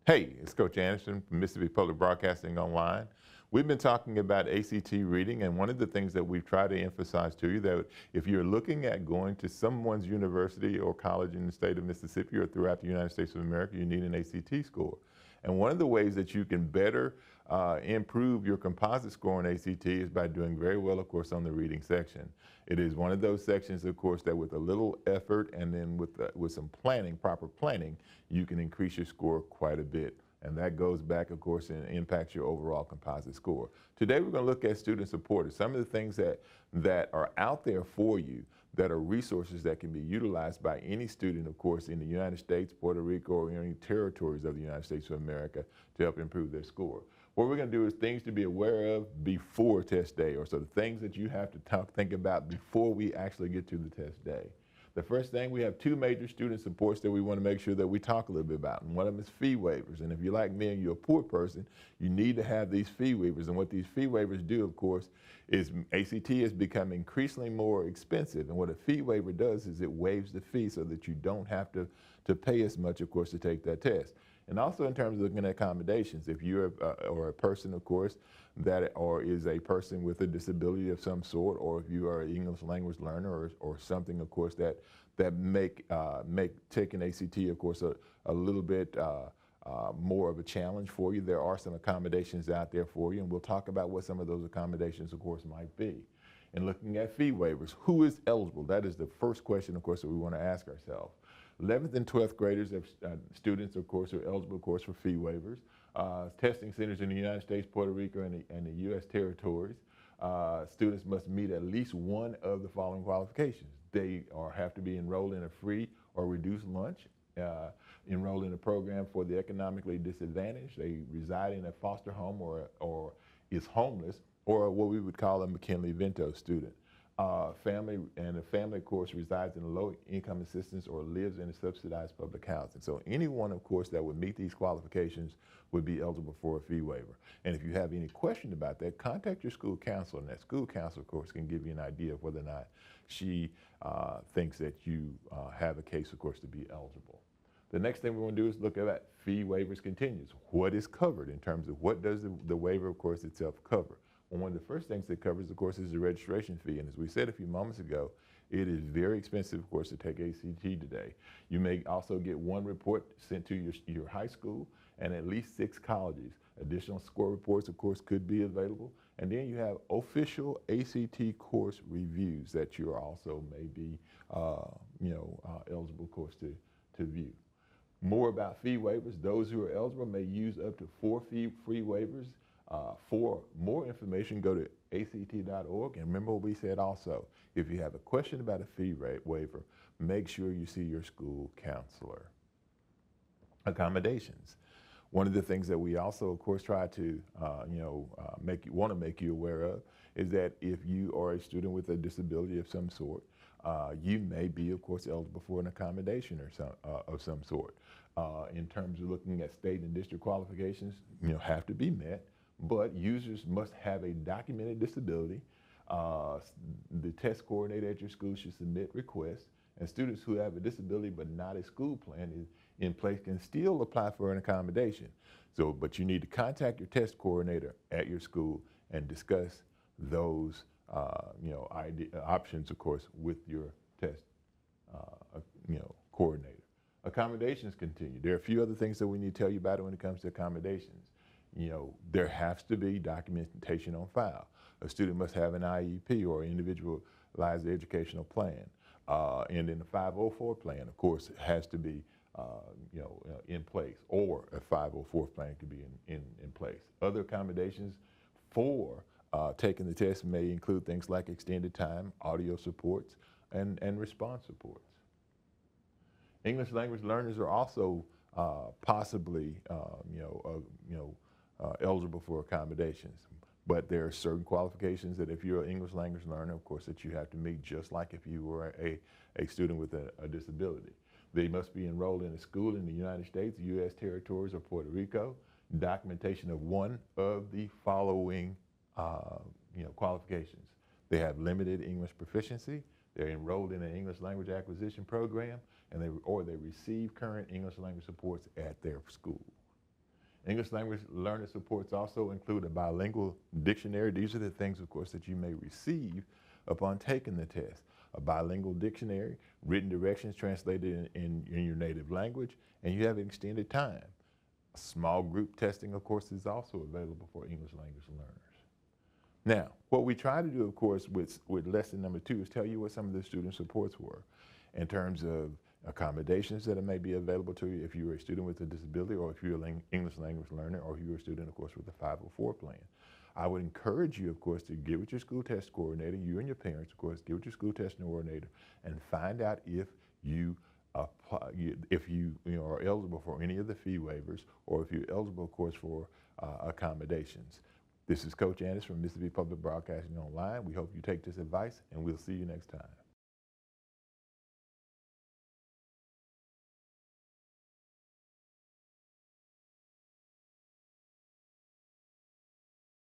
Hey, it's Coach Anderson from Mississippi Public Broadcasting Online. We've been talking about ACT reading, and one of the things that we've tried to emphasize to you that if you're looking at going to someone's university or college in the state of Mississippi or throughout the United States of America, you need an ACT score. And one of the ways that you can better improve your composite score on ACT is by doing very well, of course, on the reading section. It is one of those sections, of course, that with a little effort and then with some planning, proper planning, you can increase your score quite a bit. And that goes back, of course, and impacts your overall composite score. Today, we're going to look at student supporters, some of the things that are out there for you that are resources that can be utilized by any student, of course, in the United States, Puerto Rico, or any territories of the United States of America to help improve their score. What we're going to do is things to be aware of before test day, or so the things that you have to think about before we actually get to the test day. The first thing, we have two major student supports that we want to make sure that we talk a little bit about, and one of them is fee waivers. And if you're like me and you're a poor person, you need to have these fee waivers. And what these fee waivers do, of course, is ACT has become increasingly more expensive. And what a fee waiver does is it waives the fee so that you don't have to pay as much, of course, to take that test. And also in terms of looking at accommodations, if you're or a person, of course, that or is a person with a disability of some sort, or if you are an English language learner or something, of course, that make taking ACT, of course, a little bit more of a challenge for you, there are some accommodations out there for you, and we'll talk about what some of those accommodations, of course, might be. And looking at fee waivers, who is eligible? That is the first question, of course, that we want to ask ourselves. 11th and 12th graders, students, of course, are eligible, of course, for fee waivers. Testing centers in the United States, Puerto Rico, and the U.S. territories. Students must meet at least one of the following qualifications. They have to be enrolled in a free or reduced lunch, enrolled in a program for the economically disadvantaged. They reside in a foster home or is homeless, or what we would call a McKinley-Vento student. A family, of course, resides in a low-income assistance or lives in a subsidized public housing. So anyone, of course, that would meet these qualifications would be eligible for a fee waiver. And if you have any question about that, contact your school counselor, and that school counselor, of course, can give you an idea of whether or not she thinks that you have a case, of course, to be eligible. The next thing we want to do is look at fee waivers continues. What is covered in terms of what does the waiver, of course, itself cover? One of the first things it covers, of course, is the registration fee. And as we said a few moments ago, it is very expensive, of course, to take ACT today. You may also get one report sent to your high school and at least 6 colleges. Additional score reports, of course, could be available. And then you have official ACT course reviews that you also may be eligible, of course, to view. More about fee waivers. Those who are eligible may use up to 4 free waivers. For more information, go to act.org. And remember what we said also, if you have a question about a fee waiver, make sure you see your school counselor. Accommodations. One of the things that we also, of course, try to want to make you aware of is that if you are a student with a disability of some sort, you may be, of course, eligible for an accommodation of some sort. In terms of looking at state and district qualifications, have to be met. But users must have a documented disability. The test coordinator at your school should submit requests, and students who have a disability but not a school plan in place can still apply for an accommodation. But you need to contact your test coordinator at your school and discuss those options, of course, with your test coordinator. Accommodations continue. There are a few other things that we need to tell you about when it comes to accommodations. There has to be documentation on file. A student must have an IEP or individualized educational plan. And then the 504 plan, of course, has to be in place, or a 504 plan could be in place. Other accommodations for taking the test may include things like extended time, audio supports, and response supports. English language learners are also possibly eligible for accommodations. But there are certain qualifications that if you're an English language learner, of course, that you have to meet just like if you were a student with a disability. They must be enrolled in a school in the United States, U.S. territories, or Puerto Rico. Documentation of one of the following qualifications. They have limited English proficiency, they're enrolled in an English language acquisition program, and they receive current English language supports at their school. English language learner supports also include a bilingual dictionary. These are the things, of course, that you may receive upon taking the test. A bilingual dictionary, written directions translated in your native language, and you have extended time. A small group testing, of course, is also available for English language learners. Now, what we try to do, of course, with lesson number 2 is tell you what some of the student supports were in terms of accommodations that may be available to you if you're a student with a disability, or if you're an English language learner, or if you're a student, of course, with a 504 plan. I would encourage you, of course, to get with your school test coordinator, you and your parents, of course, get with your school test coordinator and find out if you apply, if you are eligible for any of the fee waivers, or if you're eligible, of course, for accommodations. This is Coach Anderson from Mississippi Public Broadcasting Online. We hope you take this advice, and we'll see you next time.